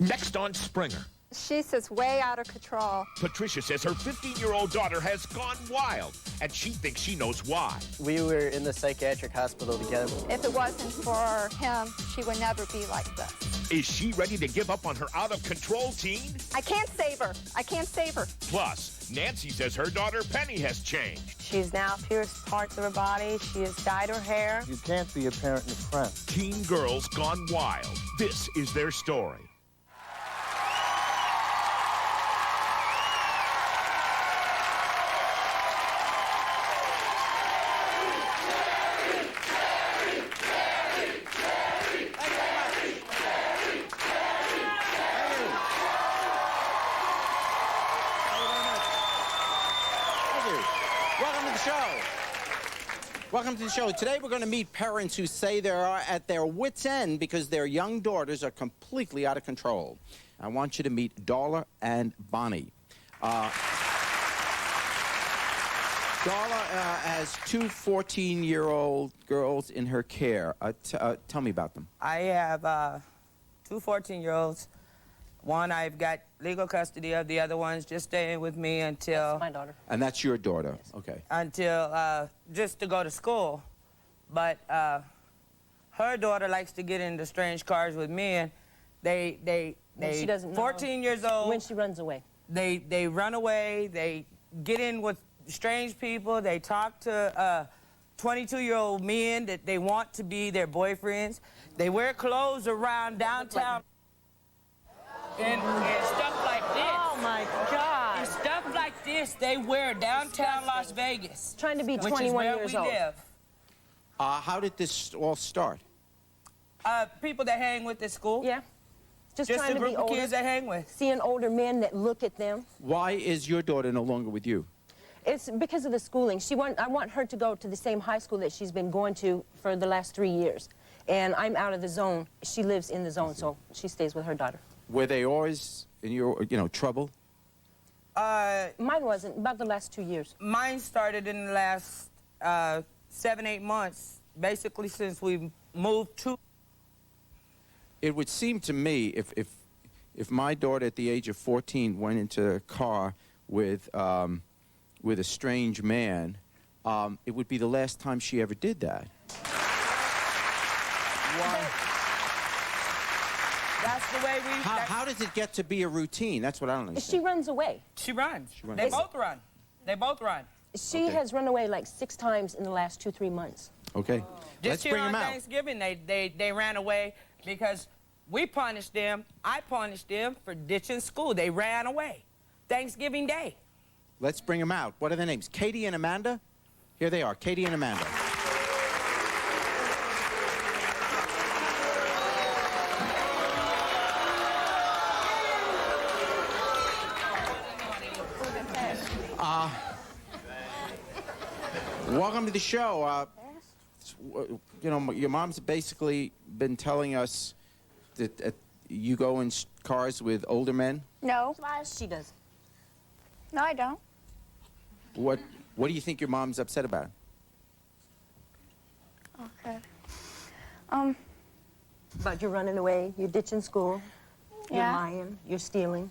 Next on Springer, She's just way out of control. Patricia says her 15-year-old daughter has gone wild, and she thinks she knows why. We were in the psychiatric hospital together. If it wasn't for him, she would never be like this. Is she ready to give up on her out-of-control teen? I can't save her. I can't save her. Plus, Nancy says her daughter Penny has changed. She's now pierced parts of her body. She has dyed her hair. You can't be a parent and a friend. Teen girls gone wild. This is their story. Welcome to the show. Today we're going to meet parents who say they are at their wits' end because their young daughters are completely out of control. I want you to meet Darla and Bonnie. Darla has two 14-year-old girls in her care. Tell me about them. I have two 14-year-olds. One I've got legal custody of. The other one's just staying with me until... That's my daughter. And that's your daughter? Yes. Okay. Until, just to go to school. But her daughter likes to get into strange cars with me, and they she doesn't know 14 years old. When she runs away. They run away, they get in with strange people, they talk to 22-year-old men that they want to be their boyfriends. They wear clothes around downtown. And stuff like this. Oh, my God. And stuff like this they wear downtown Las Vegas. Trying to be which 21 is where years we old. live. How did this all start? People that hang with at school. Yeah. Just Just trying a to be group of older. kids that hang with. Seeing older men that look at them. Why is your daughter no longer with you? It's because of the schooling. I want her to go to the same high school that she's been going to for the last 3 years. And I'm out of the zone. She lives in the zone, so she stays with her daughter. Were they always in your, trouble? Mine wasn't, about the last 2 years. Mine started in the last 7, 8 months, basically since we moved to. It would seem to me if my daughter at the age of 14 went into a car with a strange man, it would be the last time she ever did that. Why? That's the way we... How does it get to be a routine? That's what I don't understand. She runs away. She runs. She runs. They both run. They both run. She Okay. has run away like 6 times in the last 2, 3 months. Okay. Just Let's here bring on them out. Thanksgiving, they ran away because we punished them. I punished them for ditching school. They ran away. Thanksgiving Day. Let's bring them out. What are their names? Katie and Amanda? Here they are, Katie and Amanda. Welcome to the show. Your mom's basically been telling us that you go in cars with older men. No. She does. No, I don't. What do you think your mom's upset about? Okay. But you're running away, you're ditching school, you're Yeah. lying, you're stealing.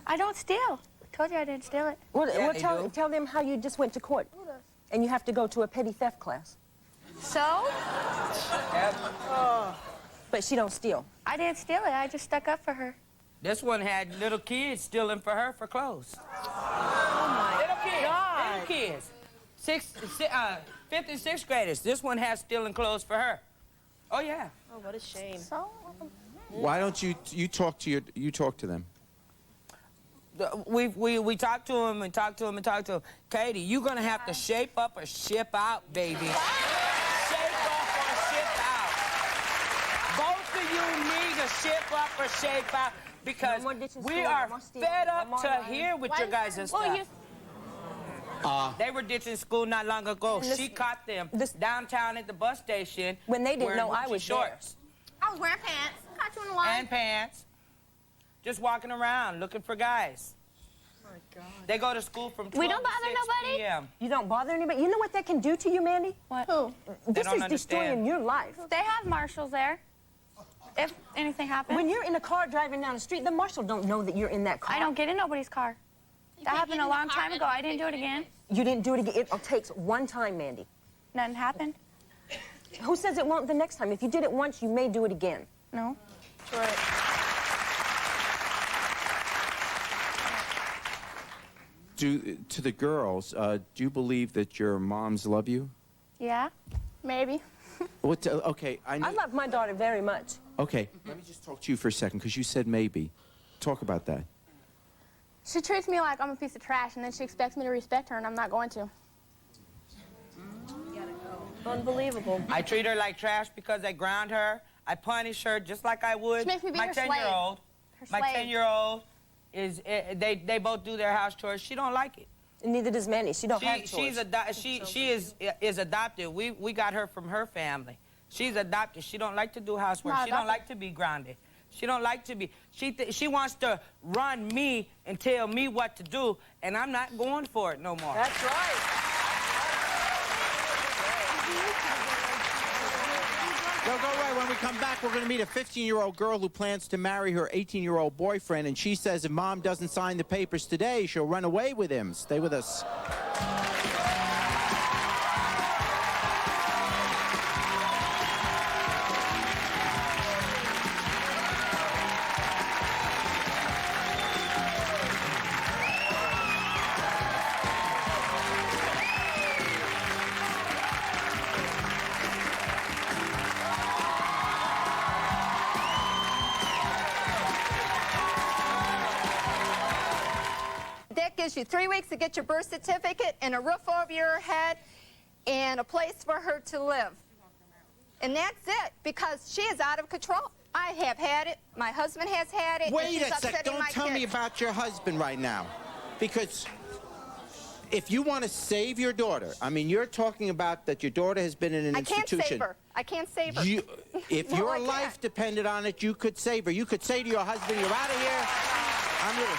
I don't steal. I told you I didn't steal it. Yeah, they do. Tell them how you just went to court. And you have to go to a petty theft class. So? But she don't steal. I didn't steal it. I just stuck up for her. This one had little kids stealing for her for clothes. Oh, Little kids. 5th and 6th graders. This one has stealing clothes for her. Oh, yeah. Oh, what a shame. So? Why don't you talk to them? We talked to him and talked to him and talked to him. Katie, you're going to have to shape up or ship out, baby. Shape up or ship out. Both of you need to ship up or shape out because No more ditching we school, are no more stealing, fed no up more to lying. here with your guys' and stuff. They were ditching school not long ago. And She caught them downtown at the bus station. When they didn't wearing know I Gucci was there. shorts I was wearing pants. Caught you in the line. and pants. Just walking around looking for guys. Oh my God. They go to school from 12 We don't to bother 6 nobody? p.m. You don't bother anybody. You know what that can do to you, Mandy? What? Who? This don't is destroying understand. your life. They have marshals there. If anything happens. When you're in a car driving down the street, the marshal don't know that you're in that car. I don't get in nobody's car. That happened a long time ago. I didn't do it again. You didn't do it again. It takes one time, Mandy. Nothing happened. Who says it won't the next time? If you did it once, you may do it again. No. To the girls, do you believe that your moms love you? Yeah. Maybe. Okay, I know. I love my daughter very much. Okay, let me just talk to you for a second, because you said maybe. Talk about that. She treats me like I'm a piece of trash, and then she expects me to respect her, and I'm not going to. Unbelievable. I treat her like trash because I ground her. I punish her just like I would She makes me be my her slave. 10-year-old. Her My slave. 10-year-old is they both do their house chores. She don't like it. And neither does Mandy. She don't have chores. She is adopted. We got her from her family. She's adopted. She don't like to do housework. Not She don't adopted. like to be grounded. She don't like to be. She wants to run me and tell me what to do, and I'm not going for it no more. That's right. Don't go away. When we come back, we're going to meet a 15-year-old girl who plans to marry her 18-year-old boyfriend, and she says if Mom doesn't sign the papers today, she'll run away with him. Stay with us. That gives you 3 weeks to get your birth certificate and a roof over your head and a place for her to live. And that's it, because she is out of control. I have had it. My husband has had it. and Wait she's a sec. upsetting Don't my tell me kids. about your husband right now. Because if you want to save your daughter, I mean, you're talking about that your daughter has been in an I can't institution. save her. I can't save her. If No, your I can't. life depended on it, you could save her. You could say to your husband, you're out of here. I'm here.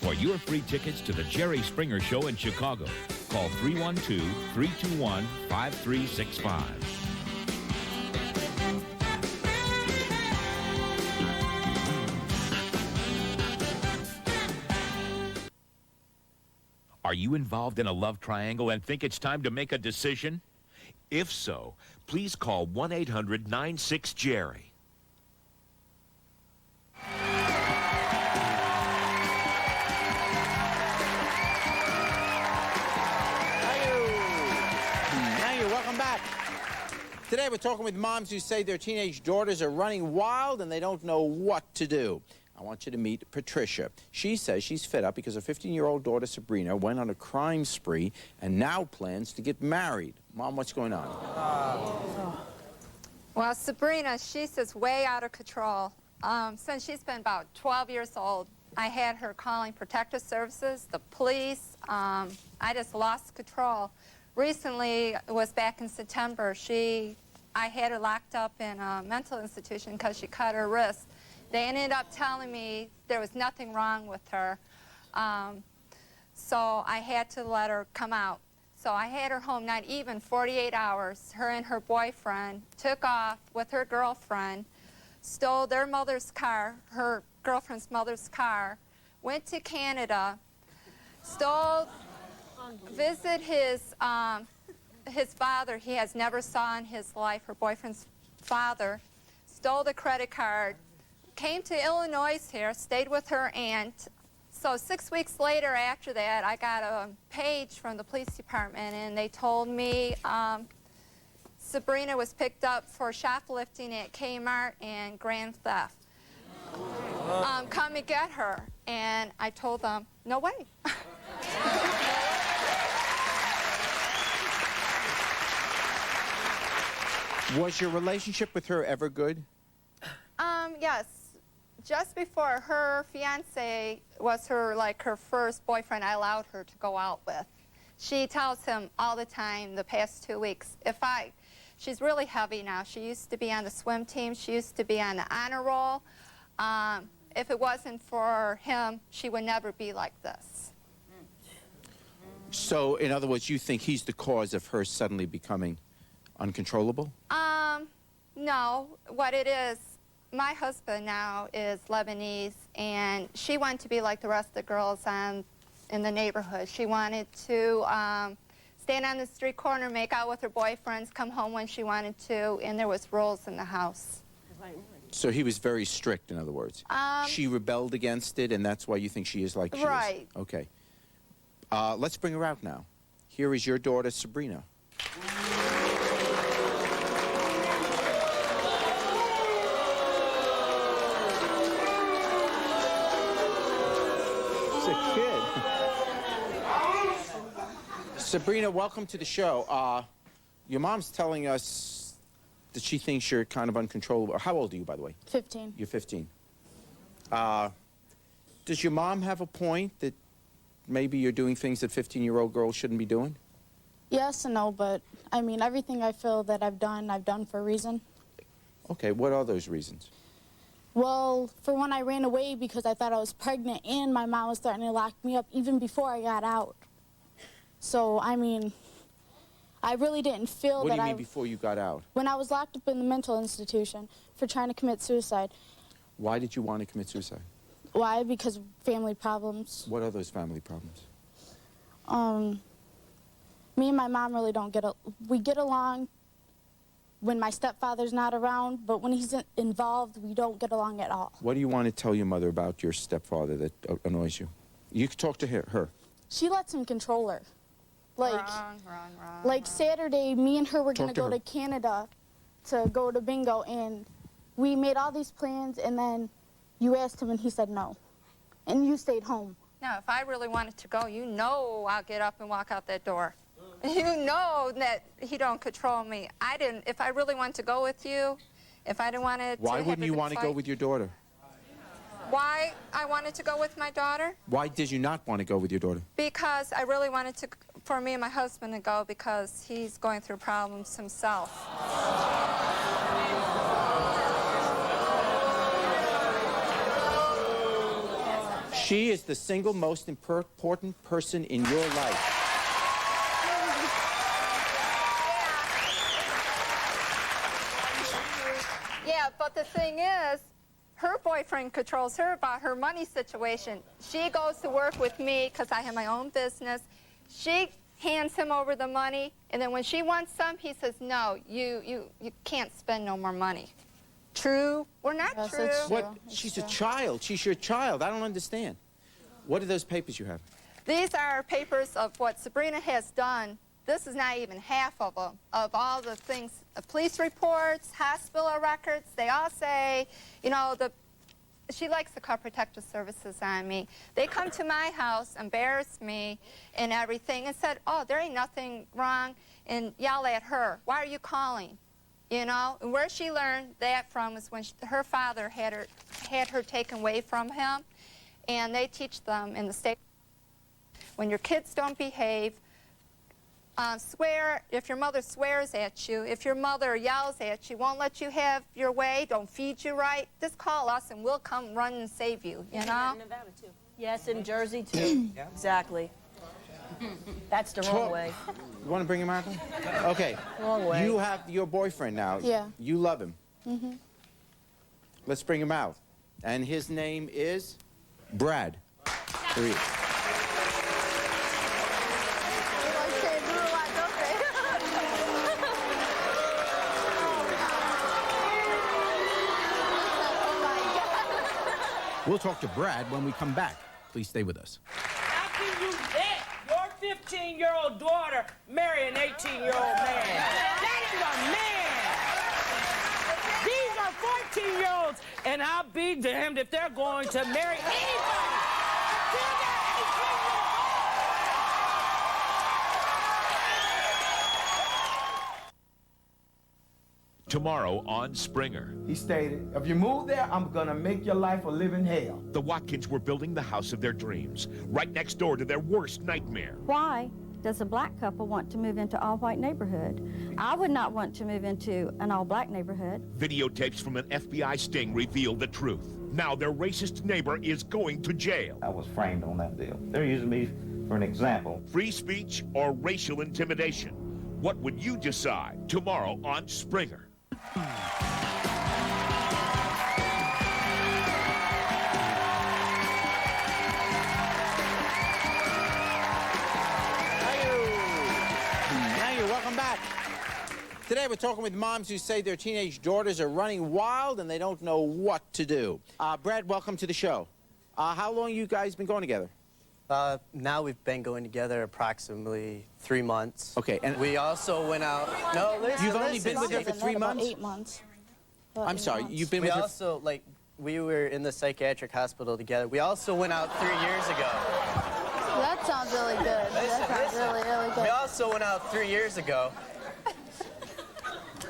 For your free tickets to the Jerry Springer Show in Chicago, call 312-321-5365. Are you involved in a love triangle and think it's time to make a decision? If so, please call 1-800-96-JERRY. Thank you. Welcome back. Today we're talking with moms who say their teenage daughters are running wild and they don't know what to do. I want you to meet Patricia. She says she's fed up because her 15-year-old daughter, Sabrina, went on a crime spree and now plans to get married. Mom, what's going on? Well, Sabrina, she's just way out of control. Since she's been about 12 years old, I had her calling protective services, the police. I just lost control. Recently, it was back in September, I had her locked up in a mental institution because she cut her wrist. They ended up telling me there was nothing wrong with her. So I had to let her come out. So I had her home not even 48 hours. Her and her boyfriend took off with her girlfriend, stole their mother's car, her girlfriend's mother's car, went to Canada, visit his father he has never saw in his life, her boyfriend's father, stole the credit card, came to Illinois here, stayed with her aunt. So 6 weeks later after that, I got a page from the police department, and they told me Sabrina was picked up for shoplifting at Kmart and grand theft. Come and get her. And I told them, no way. Was your relationship with her ever good? Yes. Just before, her fiance was her first boyfriend I allowed her to go out with. She tells him all the time the past 2 weeks, she's really heavy now. She used to be on the swim team. She used to be on the honor roll. If it wasn't for him, she would never be like this. So, in other words, you think he's the cause of her suddenly becoming uncontrollable? No, what it is, my husband now is Lebanese, and she wanted to be like the rest of the girls in the neighborhood. She wanted to stand on the street corner, make out with her boyfriends, come home when she wanted to, and there was rules in the house. So he was very strict, in other words. She rebelled against it, and that's why you think she is like she Right. is. Okay. Let's bring her out now. Here is your daughter, Sabrina. She's a kid. Sabrina, welcome to the show. Your mom's telling us that she thinks you're kind of uncontrollable. How old are you, by the way? 15. You're 15. Does your mom have a point that maybe you're doing things that 15-year-old girls shouldn't be doing? Yes and no, but I mean, everything I feel that I've done for a reason. Okay, what are those reasons? Well, for one, I ran away because I thought I was pregnant and my mom was threatening to lock me up even before I got out. So, I mean, I really didn't feel What that do you mean before you got out? When I was locked up in the mental institution for trying to commit suicide. Why did you want to commit suicide? Why? Because of family problems. What are those family problems? Me and my mom really don't we get along when my stepfather's not around, but when he's involved, we don't get along at all. What do you want to tell your mother about your stepfather that annoys you? You can talk to her. She lets him control her. Like, Wrong. like Saturday, me and her were going Talk to to go her. to Canada to go to bingo, and we made all these plans, and then you asked him, and he said no. And you stayed home. Now, if I really wanted to go, you know I'll get up and walk out that door. You know that he don't control me. I didn't. If I really wanted to go with you, if I didn't want to Why have wouldn't a you big want to go fight- with your daughter? Why I wanted to go with my daughter? Why did you not want to go with your daughter? Because I really wanted for me and my husband to go because he's going through problems himself. She is the single most important person in your life. Yeah, but the thing is, her boyfriend controls her about her money situation. She goes to work with me because I have my own business. She hands him over the money, and then when she wants some, he says, no, you can't spend no more money. True or not Yes, true? it's What? true. It's She's true. a child. She's your child. I don't understand. What are those papers you have? These are papers of what Sabrina has done. This is not even half of them, of all the things, police reports, hospital records. They all say, you know, she likes to call protective services on me. They come to my house, embarrass me and everything, and said, oh, there ain't nothing wrong, and yell at her. Why are you calling? You know, and where she learned that from is when her father had her taken away from him, and they teach them in the state, when your kids don't behave, swear, if your mother swears at you, if your mother yells at you, won't let you have your way, don't feed you right, just call us and we'll come run and save you, you know? Nevada, too. Yes, in Jersey, too. Exactly. That's the wrong way. You want to bring him out? Okay. Wrong way. You have your boyfriend now. Yeah. You love him. Mm-hmm. Let's bring him out. And his name is Brad. Here he is. We'll talk to Brad when we come back. Please stay with us. How can you let your 15-year-old daughter marry an 18-year-old man? That is a man. These are 14-year-olds, and I'll be damned if they're going to marry anybody. Tomorrow on Springer. He stated, if you move there, I'm gonna make your life a living hell. The Watkins were building the house of their dreams, right next door to their worst nightmare. Why does a black couple want to move into all-white neighborhood? I would not want to move into an all-black neighborhood. Videotapes from an FBI sting reveal the truth. Now their racist neighbor is going to jail. I was framed on that deal. They're using me for an example. Free speech or racial intimidation? What would you decide tomorrow on Springer? Today we're talking with moms who say their teenage daughters are running wild and they don't know what to do. Brad, welcome to the show. How long you guys been going together? Now we've been going together approximately 3 months. Okay, and we also went out. No, listen. You've only been with her for 3 months? 8 months. I'm sorry, you've been with her. We also, like, we were in the psychiatric hospital together. We also went out 3 years ago. That sounds really good. That sounds really good. We also went out 3 years ago.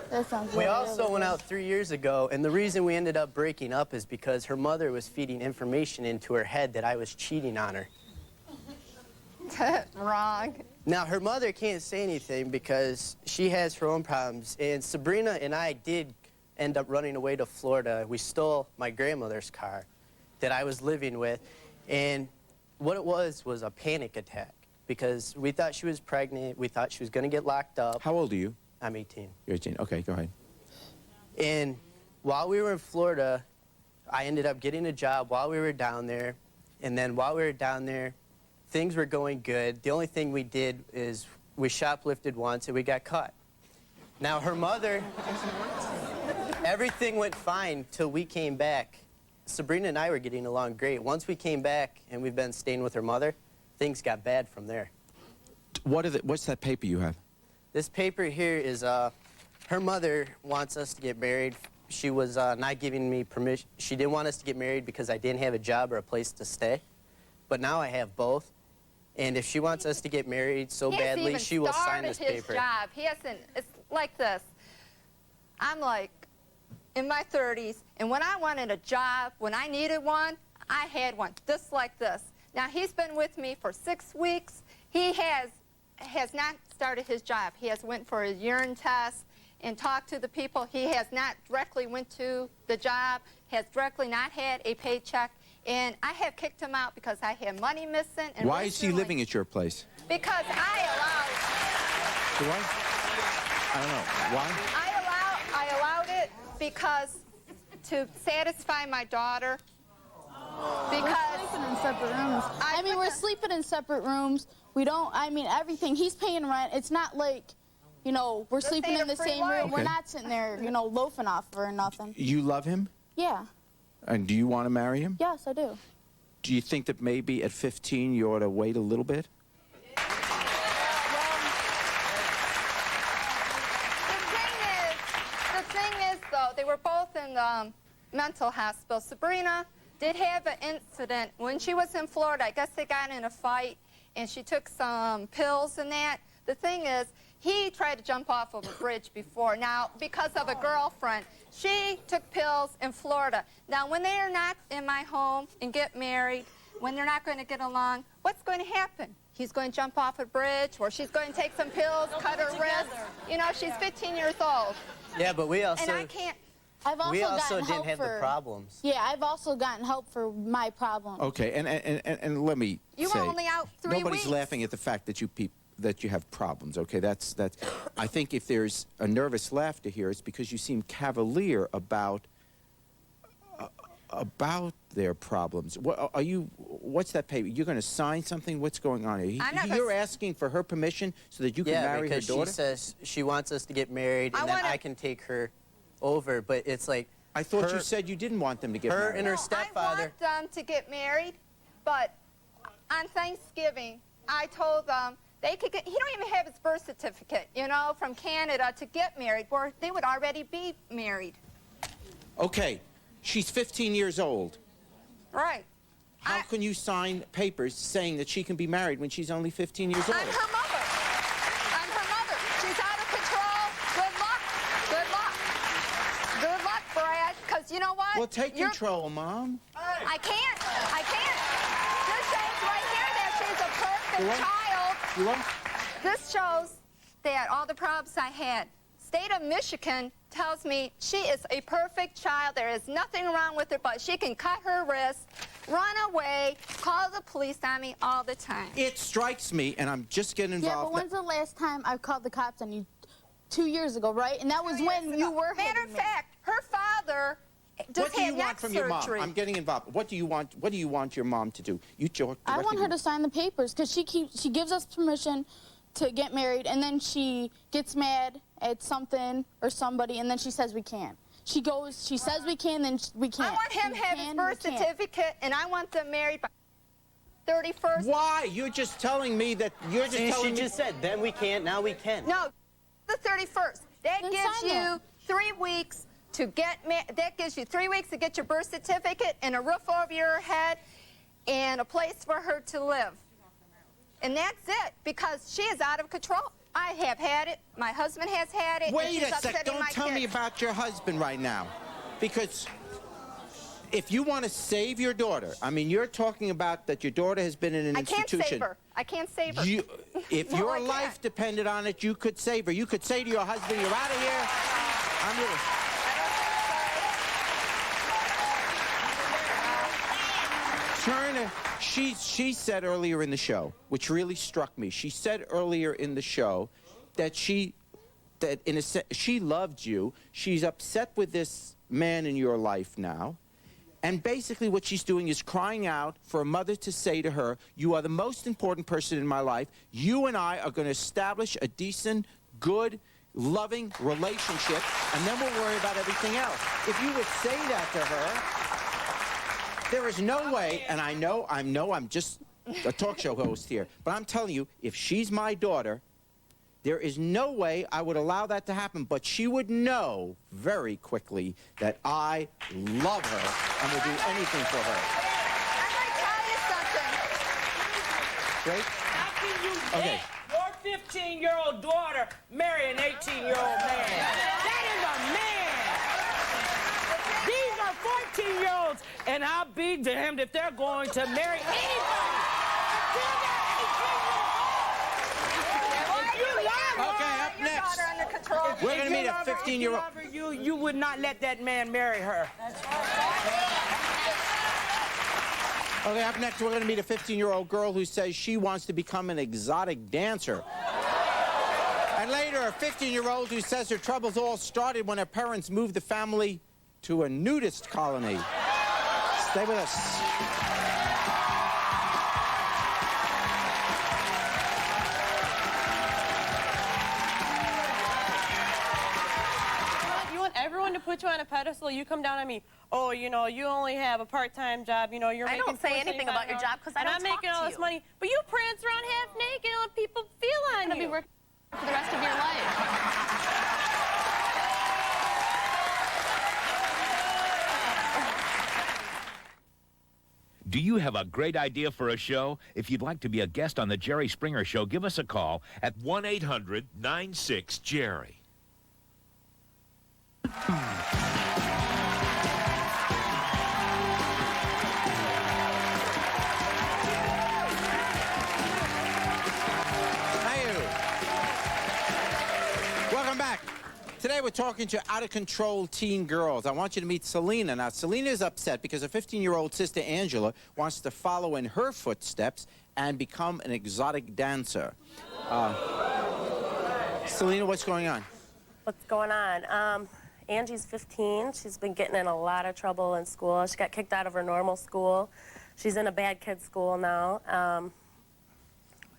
That sounds We also went out 3 years ago, and the reason we ended up breaking up is because her mother was feeding information into her head that I was cheating on her. Wrong. Now, her mother can't say anything because she has her own problems, and Sabrina and I did end up running away to Florida. We stole my grandmother's car that I was living with, and what it was a panic attack because we thought she was pregnant. We thought she was going to get locked up. How old are you? I'm 18. You're 18. Okay, go ahead. And while we were in Florida, I ended up getting a job while we were down there. And then while we were down there, things were going good. The only thing we did is we shoplifted once and we got caught. Now, her mother, everything went fine till we came back. Sabrina and I were getting along great. Once we came back and we've been staying with her mother, things got bad from there. What's that paper you have? This paper here is, her mother wants us to get married. She was not giving me permission. She didn't want us to get married because I didn't have a job or a place to stay. But now I have both. And if she wants us to get married so badly, she will sign this paper. Job. He hasn't, it's like this. I'm like in my 30s, and when I wanted a job, when I needed one, I had one, just like this. Now, he's been with me for 6 weeks. He has not started his job. He has went for his urine test and talked to the people. He has not directly went to the job, has directly not had a paycheck, and I have kicked him out because I had money missing. And why is he living at your place? Because I allowed. Why? I don't know. Why? I allowed it because to satisfy my daughter. Because we're sleeping in separate rooms. I mean, we're sleeping in separate rooms. We don't, I mean, everything. He's paying rent. It's not like, you know, we're sleeping in the same room. Okay. We're not sitting there, you know, loafing off or nothing. You love him? Yeah. And do you want to marry him? Yes, I do. Do you think that maybe at 15 you ought to wait a little bit? The thing is, though, they were both in the mental hospital. Sabrina did have an incident when she was in Florida. I guess they got in a fight, and she took some pills and that. The thing is, he tried to jump off of a bridge before. Now, because of a girlfriend, she took pills in Florida. Now, when they are not in my home and get married, when they're not going to get along, what's going to happen? He's going to jump off a bridge, or she's going to take some pills, cut her wrist. You know, she's 15 years old. Yeah, but we also... And I can't... I've also we also gotten didn't help have for, the problems. Yeah, I've also gotten help for my problems. Okay, and let me You say, were only out 3 nobody's weeks. laughing at the fact that you have problems. Okay, that's. I think if there's a nervous laughter here, it's because you seem cavalier about their problems. What are you? What's that paper? You're going to sign something? What's going on here? I'm not You're asking for her permission so that you can marry her because daughter? she says she wants us to get married, and then I can take her over. But it's like I thought you said you didn't want them to get married. Her and her stepfather. I want them to get married, but on Thanksgiving, I told them they could get, he don't even have his birth certificate, you know, from Canada to get married, where they would already be married. Okay, she's 15 years old. Right. How can you sign papers saying that she can be married when she's only 15 years old? I'm her mother. I'm her mother. She's out of control. Good luck. Good luck. Good luck, Brad, because you know what? Well, take control, Mom. I can't. I can't. This says right here that she's a perfect child. You what? This shows that all the problems I had. State of Michigan tells me she is a perfect child. There is nothing wrong with her, but she can cut her wrist, run away, call the police on me all the time. It strikes me, and I'm just getting involved. Yeah, but when's the last time I called the cops on you? 2 years ago, right? And that was when you were Matter of fact, her father just had neck surgery. Your mom? I'm getting involved. What do you want? What do you want your mom to do? You talk I want her to sign the papers because she gives us permission to get married, and then she gets mad at something or somebody, and then she says we can't. She says we can, then we can't. I want him to have his birth certificate, and I want them married by 31st. Why? You're just telling me that you're just telling me. She just said, then we can't, now we can. No, the 31st. That Then gives sign you it. 3 weeks to get that gives you 3 weeks to get your birth certificate and a roof over your head and a place for her to live. And that's it, because she is out of control. I have had it. My husband has had it. Wait and she's a sec. upsetting Don't my tell me kids. about your husband right now. Because if you want to save your daughter, I mean, you're talking about that your daughter has been in an institution. I can't save her. I can't save her. If No, your I life can't. depended on it, you could save her. You could say to your husband, you're out of here. I'm going to... Turner, she said earlier in the show, which really struck me. She said earlier in the show that she loved you. She's upset with this man in your life now. And basically what she's doing is crying out for a mother to say to her, you are the most important person in my life. You and I are going to establish a decent, good, loving relationship, and then we'll worry about everything else. If you would say that to her, there is no way, and I know I'm just a talk show host here, but I'm telling you, if she's my daughter, there is no way I would allow that to happen, but she would know very quickly that I love her and will do anything for her. I might tell you something. Great? How can you Okay. let your 15-year-old daughter marry an 18-year-old man? That is a man. These are 14-year-olds, and I'll be damned if they're going to marry anybody. Okay, up next. We're going to meet a 15-year-old. You would not let that man marry her. Okay, up next, we're going to meet a 15-year-old girl who says she wants to become an exotic dancer. And later, a 15-year-old who says her troubles all started when her parents moved the family to a nudist colony. Stay with us. Everyone to put you on a pedestal, you come down on me. Oh, you know, you only have a part-time job. You know, you're making. I don't say anything about your job because I don't I'm making all this money, but you prance around half naked and let people feel on you. You're gonna be working for the rest of your life. Do you have a great idea for a show? If you'd like to be a guest on The Jerry Springer Show, give us a call at 1-800-96-JERRY. Welcome back. Today we're talking to out-of-control teen girls. I want you to meet Selena. Now, Selena is upset because her 15-year-old sister, Angela, wants to follow in her footsteps and become an exotic dancer. Selena, what's going on? What's going on? Angie's 15. She's been getting in a lot of trouble in school. She got kicked out of her normal school. She's in a bad kid school now.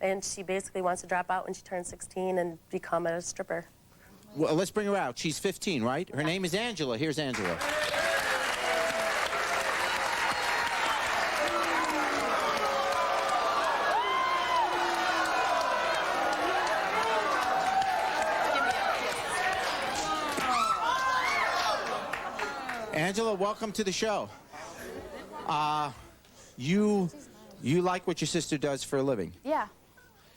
And she basically wants to drop out when she turns 16 and become a stripper. Well, let's bring her out. She's 15, right? Her name is Angela. Here's Angela. Angela, welcome to the show. You like what your sister does for a living? Yeah,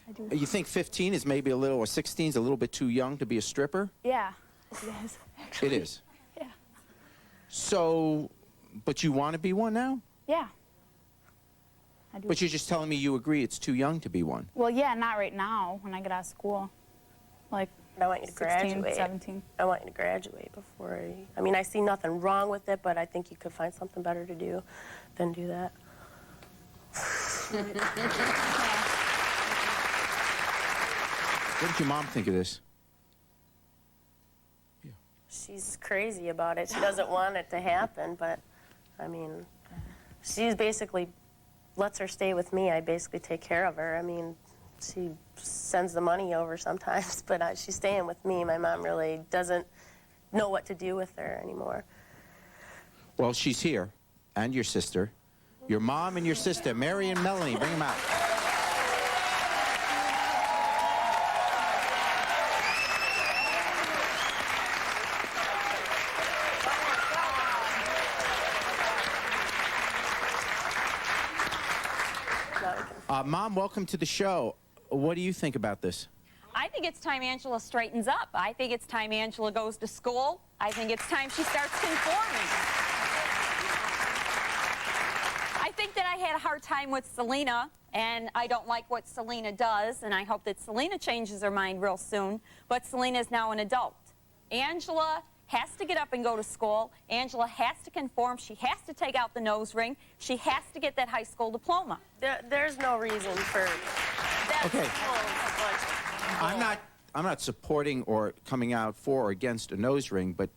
I do. You think 15 is maybe a little, or 16 is a little bit too young to be a stripper? Yeah, it is. It is. Yeah. So, but you want to be one now? Yeah. I do. But you're just telling me you agree it's too young to be one. Well, yeah, not right now when I get out of school. Like, I want you to 16, graduate. 17. I want you to graduate before I mean, I see nothing wrong with it, but I think you could find something better to do than do that. What did your mom think of this? She's crazy about it. She doesn't want it to happen, but, I mean, she's basically lets her stay with me. I basically take care of her. I mean, she sends the money over sometimes, but she's staying with me. My mom really doesn't know what to do with her anymore. Well, she's here, and your sister. Your mom and your sister, Mary and Melanie. Bring them out. Mom, welcome to the show. What do you think about this? I think it's time Angela straightens up. I think it's time Angela goes to school. I think it's time she starts conforming. I think that I had a hard time with Selena, and I don't like what Selena does, and I hope that Selena changes her mind real soon. But Selena is now an adult. Angela has to get up and go to school. Angela has to conform. She has to take out the nose ring. She has to get that high school diploma. There's no reason for that. Okay. I'm not supporting or coming out for or against a nose ring, but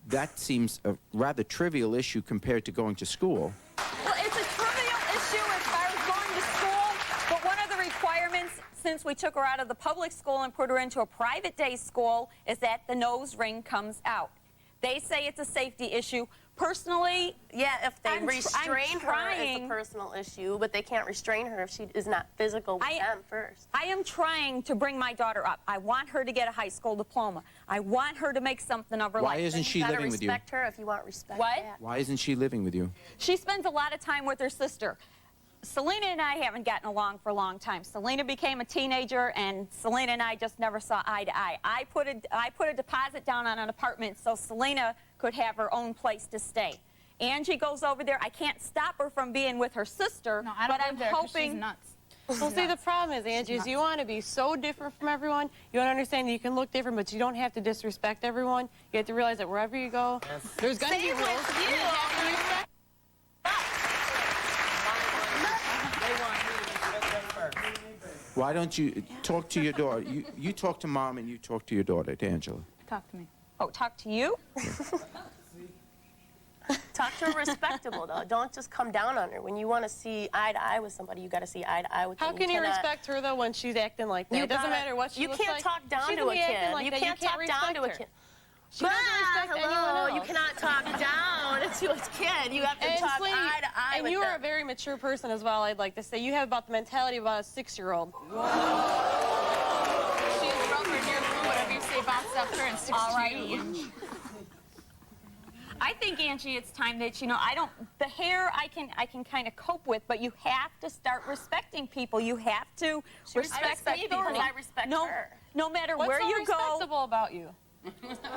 that seems a rather trivial issue compared to going to school. Well, it's a trivial issue as far as going to school, but one of the requirements since we took her out of the public school and put her into a private day school is that the nose ring comes out. They say it's a safety issue. Personally, yeah, if they restrain her, it's a personal issue, but they can't restrain her if she is not physical with them first. I am trying to bring my daughter up. I want her to get a high school diploma. I want her to make something of her life. Why isn't she living with you? Respect her if you want respect. What? Back. Why isn't she living with you? She spends a lot of time with her sister. Selena and I haven't gotten along for a long time. Selena became a teenager, and Selena and I just never saw eye to eye. I put a deposit down on an apartment so Selena could have her own place to stay. Angie goes over there. I can't stop her from being with her sister, No, I don't but I'm live there 'cause hoping. she's nuts. Well, see, the problem is, Angie, is you want to be so different from everyone. You want to understand that you can look different, but you don't have to disrespect everyone. You have to realize that wherever you go, there's going to be rules. Same with you. You have to respect. Why don't you talk to your daughter? You talk to Mom and you talk to your daughter, to Angela. Talk to me. Oh, talk to you? Talk to her respectable, though. Don't just come down on her. When you want to see eye to eye with somebody, you got to see eye to eye with them. How can you cannot- respect her, though, when she's acting like that? It doesn't matter what she looks like. You can't talk down She's to a gonna be acting kid. like You that. can't talk down to a respect kid. her. She doesn't respect anyone Hello, else. you cannot talk down to a kid. You have to And talk sweetie, eye to eye and with you them. are a very mature person as well, I'd like to say. You have about the mentality of about a 6-year-old. She's rubber here for whatever you say bounces off her and sticks All to right, you. Angie. I think, Angie, it's time that, the hair I can kind of cope with, but you have to start respecting people. You have to respect me people. because I respect her. No matter What's where so you go. respectable about you?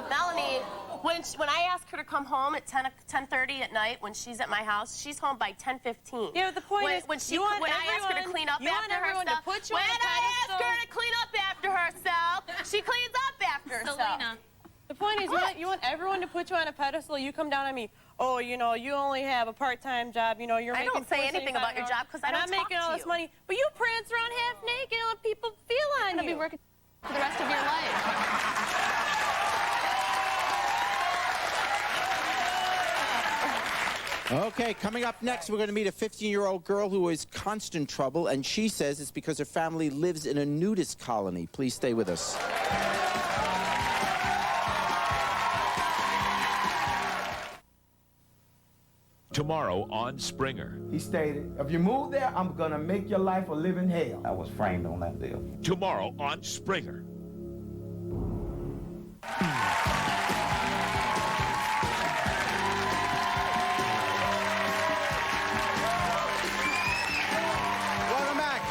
Melanie, when I ask her to come home at 10:30 at night when she's at my house, she's home by 10:15. Yeah, but the point is, when I ask her to clean up you want after everyone herself, to put you when on a I ask pedestal. her to clean up after herself, she cleans up after herself. Selena. The point is, you want everyone to put you on a pedestal. You come down on me. Oh, you only have a part-time job. You're I making don't say anything about your job because I don't I'm talk making to all this you. money, but you prance around half naked and let people feel on You're going to you. be working for the rest of your life. Okay, coming up next, we're going to meet a 15-year-old girl who is constant trouble, and she says it's because her family lives in a nudist colony. Please stay with us. Tomorrow on Springer. He stated, if you move there, I'm gonna make your life a living hell. I was framed on that deal. Tomorrow on Springer. Welcome back.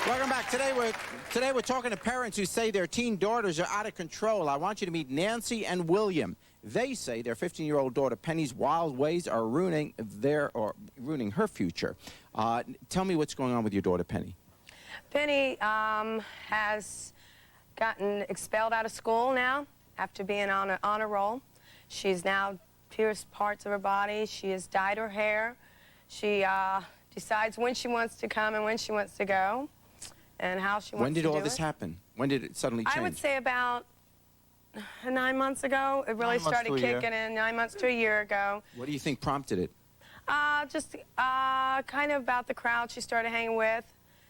Welcome back. Today we're talking to parents who say their teen daughters are out of control. I want you to meet Nancy and William. They say their 15-year-old daughter Penny's wild ways are ruining her future. Tell me what's going on with your daughter Penny. Penny has gotten expelled out of school now after being on an honor roll. She's now pierced parts of her body. She has dyed her hair. She decides when she wants to come and when she wants to go and how she wants to do it. When did all this happen? When did it suddenly change? I would say about 9 months ago. It really 9 months started to a year. kicking in 9 months to a year ago. What do you think prompted it? Just kind of about the crowd she started hanging with.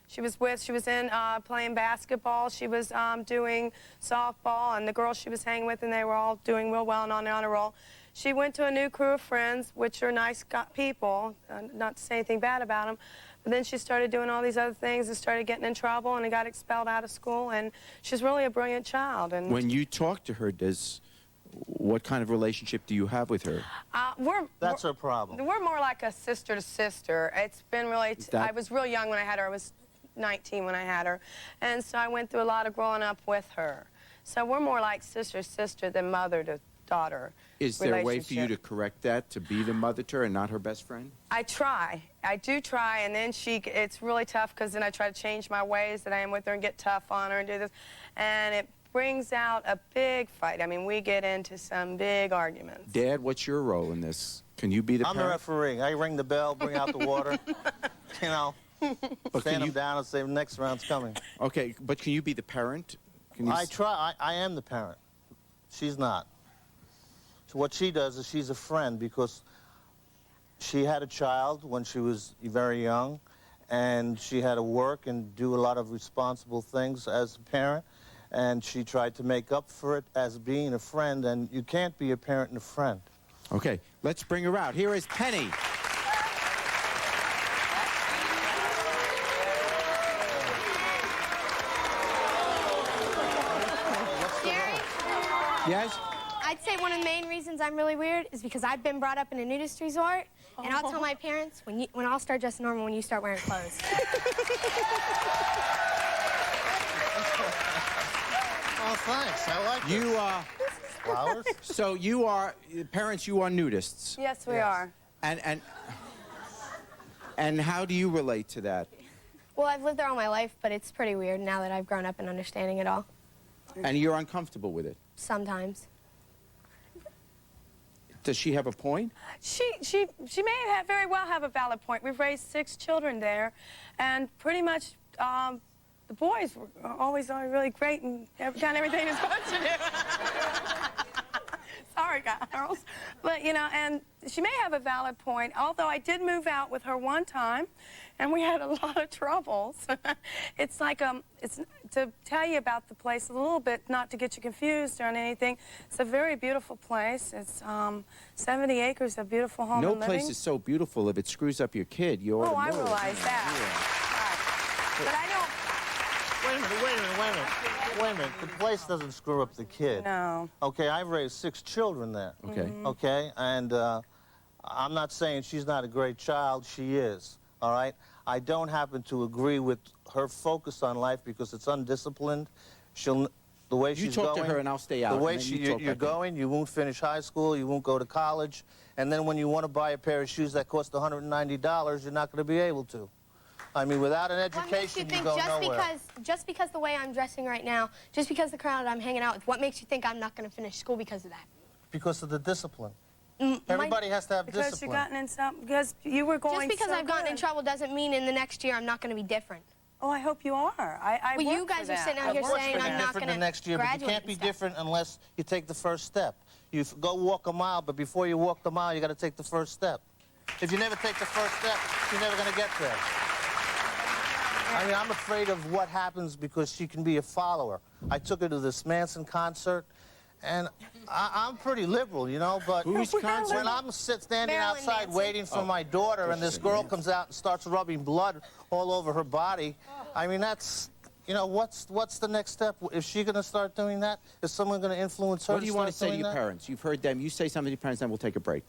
she was with. She was in playing basketball. She was doing softball, and the girls she was hanging with, and they were all doing real well and on the honor roll. She went to a new crew of friends, which are nice people, not to say anything bad about them. But then she started doing all these other things and started getting in trouble and got expelled out of school. And she's really a brilliant child. And When you talk to her, what kind of relationship do you have with her? That's her problem. We're more like a sister to sister. It's been really. I was real young when I had her. I was 19 when I had her, and so I went through a lot of growing up with her. So we're more like sister to sister than mother to daughter. Is there a way for you to correct that, to be the mother to her and not her best friend? I try. I do try, and then it's really tough because then I try to change my ways that I am with her and get tough on her and do this, and it brings out a big fight. I mean, we get into some big arguments. Dad, what's your role in this? Can you be the I'm parent? the referee. I ring the bell, bring out the water, you know, stand them down and say the next round's coming. Okay, but can you be the parent? I try. I am the parent. She's not. So what she does is she's a friend because she had a child when she was very young, and she had to work and do a lot of responsible things as a parent, and she tried to make up for it as being a friend, and you can't be a parent and a friend. Okay, let's bring her out. Here is Penny. Jerry? Yes? I'd say one of the main reasons I'm really weird is because I've been brought up in a nudist resort, and I'll tell my parents, when I'll start dressing normal when you start wearing clothes. Oh, thanks. I like You this. Flowers? So you are, parents, you are nudists. Yes, we are. And how do you relate to that? Well, I've lived there all my life, but it's pretty weird now that I've grown up and understanding it all. And you're uncomfortable with it? Sometimes. Does she have a point? She may very well have a valid point. We've raised 6 children there, and pretty much the boys were always really great and done everything they're supposed to do. Sorry, girls. But, you know, and she may have a valid point, although I did move out with her one time, and we had a lot of troubles. It's like, it's to tell you about the place a little bit, not to get you confused on anything. It's a very beautiful place. It's 70 acres of beautiful home and living. No place is so beautiful if it screws up your kid. You ought to know I it. realize that. Right. But I don't... Wait a minute. The place doesn't screw up the kid. No. Okay, I've raised 6 children there. Okay. Okay, and I'm not saying she's not a great child. She is, all right? I don't happen to agree with her focus on life because it's undisciplined. The way she's going... You talk to her and I'll stay out. The way you're going, you won't finish high school, you won't go to college, and then when you want to buy a pair of shoes that cost $190, you're not going to be able to. I mean, without an education, you go nowhere. Just because the way I'm dressing right now, just because the crowd I'm hanging out with, what makes you think I'm not going to finish school because of that? Because of the discipline. Everybody has to have discipline. Because you've gotten in some... Because you were going Just because I've gotten in trouble doesn't mean in the next year I'm not going to be different. Oh, I hope you are. I well, you guys are sitting out here saying I'm not going to next year, but you can't be different unless you take the first step. You go walk a mile, but before you walk the mile, you got to take the first step. If you never take the first step, you're never going to get there. I mean, I'm afraid of what happens because she can be a follower. I took her to this Manson concert, and I'm pretty liberal, you know, but Whose concert? when I'm standing Marilyn outside Manson. waiting for my daughter and this girl comes out and starts rubbing blood all over her body, I mean, that's, you know, what's the next step? Is she going to start doing that? Is someone going to influence her What do you want to say to doing your that? parents? You've heard them. You say something to your parents, then we'll take a break.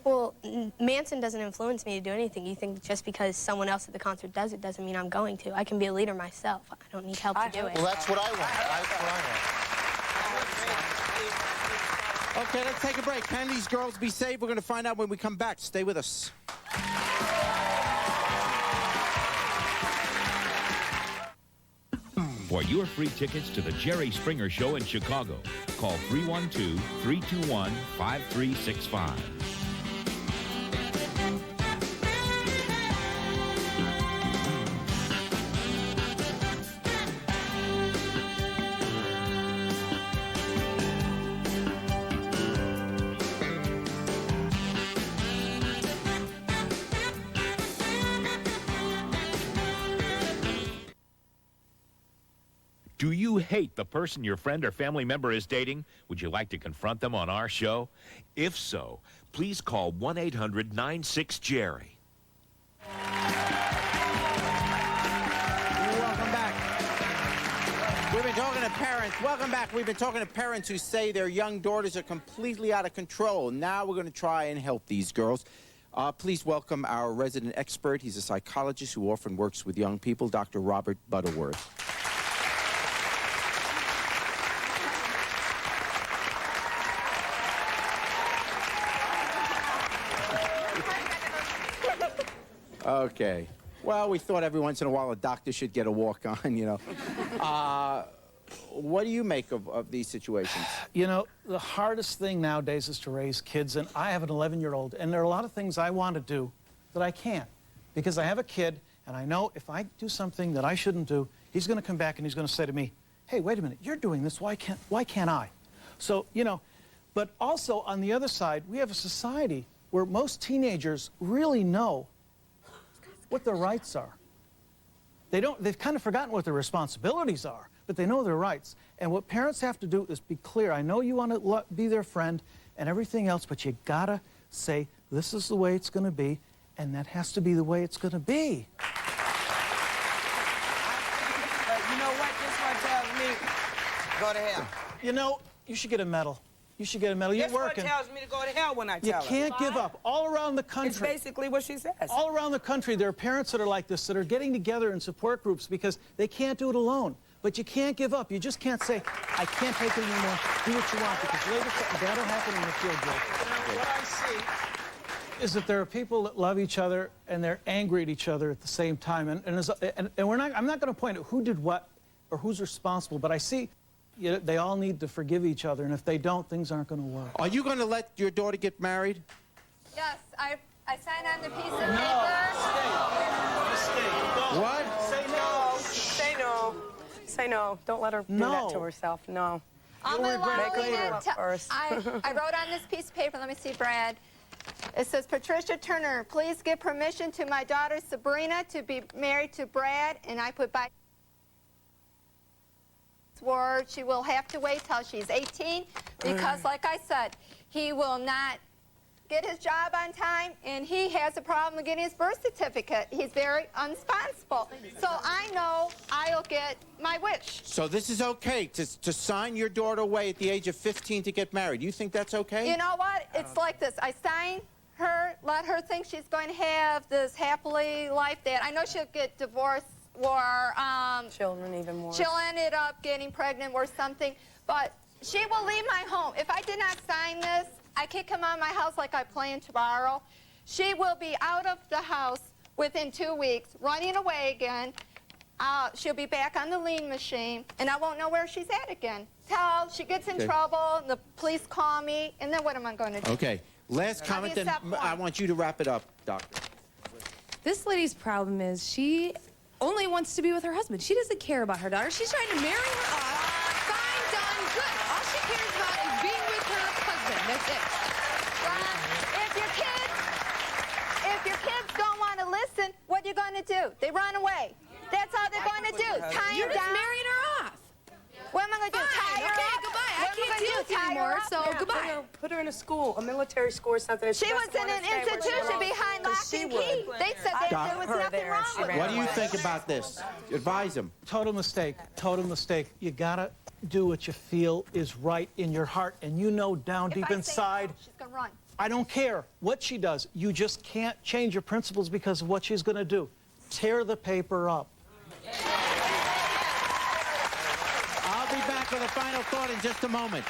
Well, Manson doesn't influence me to do anything. You think just because someone else at the concert does it doesn't mean I'm going to. I can be a leader myself. I don't need help to do it. Well, that's what I want. That's what I want. Okay, let's take a break. Can these girls be saved? We're going to find out when we come back. Stay with us. For your free tickets to the Jerry Springer Show in Chicago, call 312-321-5365. Do you hate the person your friend or family member is dating? Would you like to confront them on our show? If so, please call 1-800-96-JERRY. Welcome back. We've been talking to parents. Welcome back. We've been talking to parents who say their young daughters are completely out of control. Now we're going to try and help these girls. Please welcome our resident expert. He's a psychologist who often works with young people, Dr. Robert Butterworth. Okay. Well, we thought every once in a while a doctor should get a walk on, you know. What do you make of these situations? You know, the hardest thing nowadays is to raise kids, and I have an 11-year-old, and there are a lot of things I want to do that I can't because I have a kid, and I know if I do something that I shouldn't do, he's going to come back and he's going to say to me, hey, wait a minute, you're doing this, why can't I? So, you know, but also on the other side, we have a society where most teenagers really know what their rights are. They've kind of forgotten what their responsibilities are, but they know their rights. And what parents have to do is be clear. I know you want to be their friend and everything else, but you gotta say, this is the way it's gonna be, and that has to be the way it's gonna be. You know what this one tells me? Go to hell. You know, you should get a medal. You should get a medal. You're working. This one tells me to go to hell when I tell her. You can't give up. All around the country. It's basically what she says. All around the country, there are parents that are like this, that are getting together in support groups because they can't do it alone. But you can't give up. You just can't say, I can't take it anymore. Do what you want, because later that'll happen and you'll feel guilty. What I see is that there are people that love each other and they're angry at each other at the same time. And I'm not going to point at who did what or who's responsible, but I see they all need to forgive each other, and if they don't, things aren't going to work. Are you going to let your daughter get married? Yes, I signed on the piece of paper. What? Say no. Say no. Say no. Don't let her do that to herself. No. I'm Make her allowing do it it first. I wrote on this piece of paper, let me see, Brad. It says, Patricia Turner, please give permission to my daughter Sabrina to be married to Brad, and I put by word she will have to wait till she's 18 because, like I said, he will not get his job on time, and he has a problem getting his birth certificate. He's very unresponsible. So I know I'll get my wish. So this is okay to sign your daughter away at the age of 15 to get married. You think that's okay? You know what? It's like this. I sign her, let her think she's going to have this happily life that I know she'll get divorced or children even more. She'll end up getting pregnant or something, but she will leave my home. If I did not sign this, I kick him out of my house like I plan tomorrow. She will be out of the house within 2 weeks, running away again. She'll be back on the lean machine, and I won't know where she's at again. Till she gets in trouble, the police call me, and then what am I going to do? Okay. Last comment, then I want you to wrap it up, Doctor. This lady's problem is she only wants to be with her husband. She doesn't care about her daughter. She's trying to marry her off. Fine, done, good. All she cares about is being with her husband. That's it. If your kids don't want to listen, what are you going to do? They run away. That's all they're going to do. Tie You're her just down. marrying her off. What am I going to do? Tie her Okay, up? goodbye. I What am can't gonna deal do? with you Tie her anymore, up? so goodbye. Put her in a school, a military school or something. She was in an institution behind lock and key. They said there was nothing wrong with her. What do you think about this? Advise him. Total mistake. Total mistake. You gotta do what you feel is right in your heart, and you know down deep inside. She's going to run. I don't care what she does. You just can't change your principles because of what she's going to do. Tear the paper up. I'll be back with a final thought in just a moment.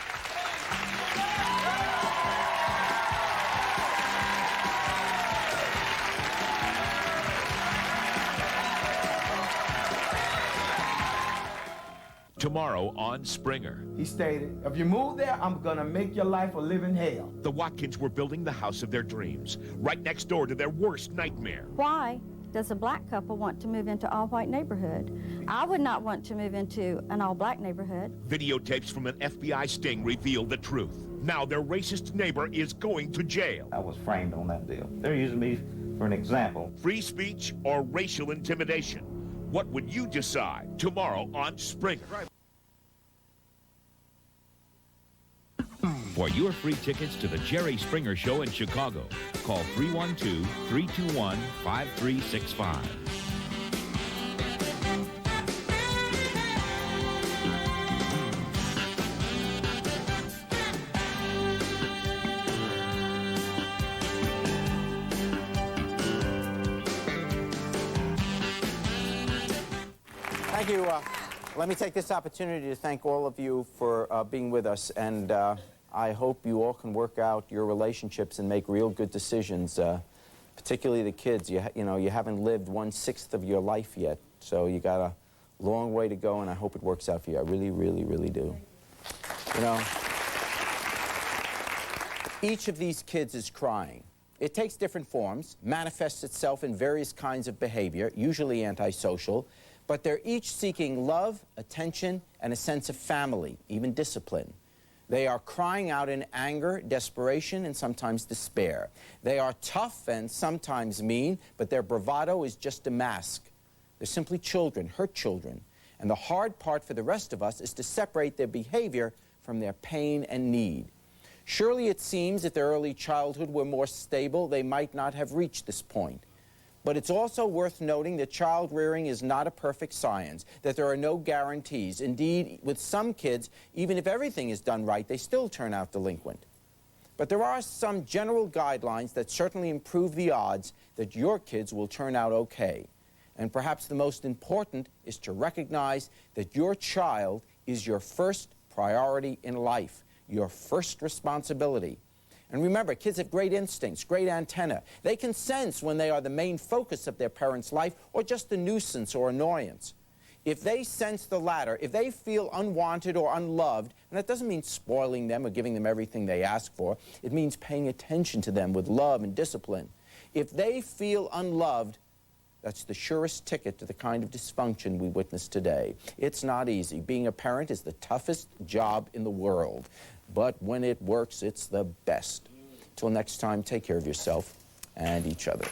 Tomorrow on Springer. He stated, if you move there, I'm gonna make your life a living hell. The Watkins were building the house of their dreams, right next door to their worst nightmare. Why does a black couple want to move into all-white neighborhood? I would not want to move into an all-black neighborhood. Videotapes from an FBI sting reveal the truth. Now their racist neighbor is going to jail. I was framed on that deal. They're using me for an example. Free speech or racial intimidation? What would you decide? Tomorrow on Springer. For your free tickets to the Jerry Springer Show in Chicago, call 312-321-5365. Thank you. Let me take this opportunity to thank all of you for being with us, and I hope you all can work out your relationships and make real good decisions, particularly the kids. You know, you haven't lived 1/6 of your life yet, so you got a long way to go, and I hope it works out for you. I really, really, really do. You know, each of these kids is crying. It takes different forms, manifests itself in various kinds of behavior, usually antisocial, but they're each seeking love, attention, and a sense of family, even discipline. They are crying out in anger, desperation, and sometimes despair. They are tough and sometimes mean, but their bravado is just a mask. They're simply children, hurt children. And the hard part for the rest of us is to separate their behavior from their pain and need. Surely it seems if their early childhood were more stable, they might not have reached this point. But it's also worth noting that child rearing is not a perfect science, that there are no guarantees. Indeed, with some kids, even if everything is done right, they still turn out delinquent. But there are some general guidelines that certainly improve the odds that your kids will turn out okay. And perhaps the most important is to recognize that your child is your first priority in life, your first responsibility. And remember, kids have great instincts, great antenna. They can sense when they are the main focus of their parent's life or just a nuisance or annoyance. If they sense the latter, if they feel unwanted or unloved, and that doesn't mean spoiling them or giving them everything they ask for, it means paying attention to them with love and discipline. If they feel unloved, that's the surest ticket to the kind of dysfunction we witness today. It's not easy. Being a parent is the toughest job in the world. But when it works, it's the best. Till next time, take care of yourself and each other.